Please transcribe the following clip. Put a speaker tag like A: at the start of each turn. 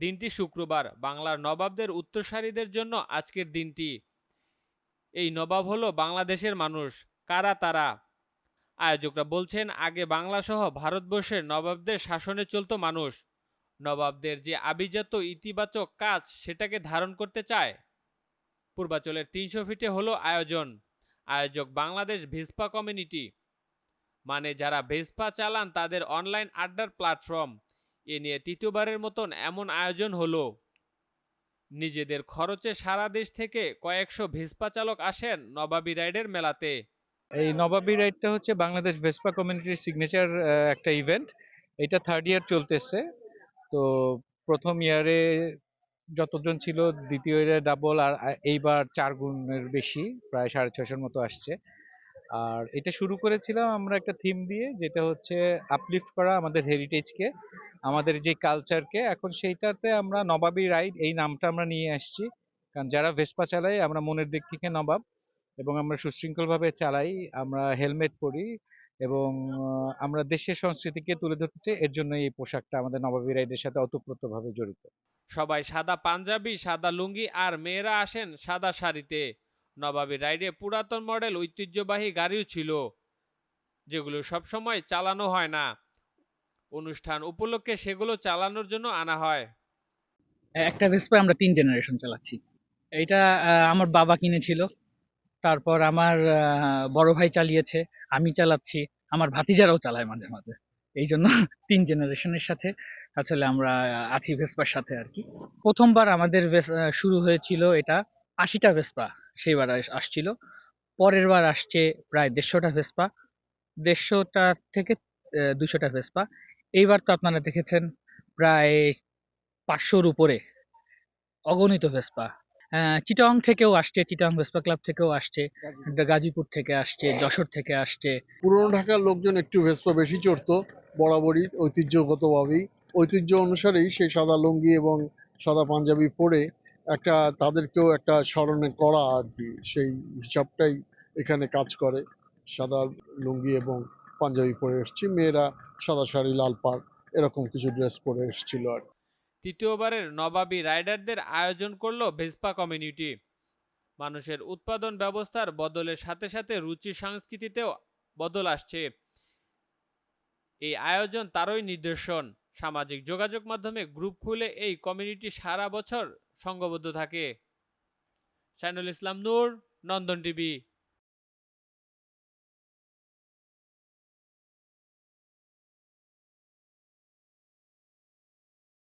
A: দিনটি শুক্রবার। বাংলার নবাবদের উত্তরসূরিদের জন্য আজকের দিনটি। এই নবাব হলো বাংলাদেশের মানুষ। কারা তারা? আয়োজকরা বলছেন, আগে বাংলাসহ ভারতবর্ষের নবাবদের শাসনে চলত মানুষ। নবাবদের যে আভিজাত্য ইতিবাচক কাজ সেটাকে ধারণ করতে চায়। পূর্বাচলের ৩০০ ফিটে হলো আয়োজন। আয়োজক বাংলাদেশ ভেসপা কমিউনিটি, মানে যারা ভেসপা চালান তাদের অনলাইন আড্ডার প্ল্যাটফর্ম। এ নিয়ে তৃতীয়বারের মতন এমন আয়োজন হলো। নিজেদের খরচে সারা দেশ থেকে কয়েকশো ভেসপা চালক আসেন নবাবী রাইডের মেলাতে।
B: এই নবাবী রাইডটা হচ্ছে বাংলাদেশ ভেসপা কমিউনিটির সিগনেচার একটা ইভেন্ট। এটা থার্ড ইয়ার চলতেছে। তো প্রথম ইয়ারে যতজন ছিল, দ্বিতীয় ইয়ারে ডাবল, আর এইবার 4 গুণের বেশি, প্রায় 650-র মতো আসছে। আর এটা শুরু করেছিলাম আমরা একটা থিম দিয়ে, যেটা হচ্ছে আপলিফট করা আমাদের হেরিটেজকে, আমাদের যে কালচারকে। এখন সেইটাতে আমরা নবাবী রাইড এই নামটা আমরা নিয়ে আসছি, কারণ যারা ভেসপা চালাই আমরা মনের দিক থেকে নবাব, এবং আমরা সুশৃঙ্খলভাবে চালাই, আমরা হেলমেট পরি, এবং আমরা দেশের সংস্কৃতিকে তুলে ধরতে চাই। এর জন্য এই পোশাকটা আমাদের নবাবী রাইডের সাথে ওতপ্রোতভাবে জড়িত।
A: সবাই সাদা পাঞ্জাবি, সাদা লুঙ্গি, আর মেয়েরা আসেন সাদা শাড়িতে। নবাবী রাইডে পুরাতন মডেল ঐতিহ্যবাহী গাড়িও ছিল, যেগুলো সবসময় চালানো হয় না। অনুষ্ঠান উপলক্ষে সেগুলো চালানোর জন্য আনা হয়।
C: একটা ভেসপা আমরা 3 জেনারেশন চালাচ্ছি। এইটা আমার বাবা কিনেছিল, তারপর আমার বড় ভাই চালিয়েছে, আমি চালাচ্ছি, আমার ভাতিজারাও চালায় মাঝে মাঝে। এই জন্য 3 জেনারেশনের সাথে আসলে আমরা আছি ভেসপার সাথে আর কি। প্রথমবার আমাদের শুরু হয়েছিল এটা 80টা ভেসপা, সেইবার আসছিল। পরের বার আসছে প্রায় 150টা ভেসপা, 150টা থেকে 200টা ভেসপা। এইবার তো আপনারা দেখেছেন প্রায় 500-র উপরে, অগণিত ভেসপা। চিটাগং থেকেও আসছে, চিটাগং ভেসপা ক্লাব থেকেও আসছে, গাজীপুর থেকে আসছে, যশোর থেকে আসছে।
D: পুরনো ঢাকার লোকজন একটু ভেসপা বেশি চড়তো বরাবরই, ঐতিহ্যগতভাবেই, ঐতিহ্য অনুসারেই সেই সাদা লুঙ্গি এবং সাদা পাঞ্জাবি পরে একটা তাদেরকেও একটা স্মরণে করা আর কি, সেই হিসাবটাই এখানে কাজ করে। সাদা লুঙ্গি এবং পাঞ্জাবি পরে এসছি, মেয়েরা সাদা শাড়ি, লাল পাড়, এরকম কিছু ড্রেস পরে এসছিল আর।
A: তৃতীয়বারের নবাবী রাইডারদের আয়োজন করলো ভেসপা কমিউনিটি। মানুষের উৎপাদন ব্যবস্থার বদলের সাথে সাথে রুচি সংস্কৃতিতেও বদল আসছে। এই আয়োজন তারই নিদর্শন। সামাজিক যোগাযোগ মাধ্যমে গ্রুপ খুলে এই কমিউনিটি সারা বছর সংঘবদ্ধ থাকে। শাইনুল ইসলাম নূর, নন্দন টিভি।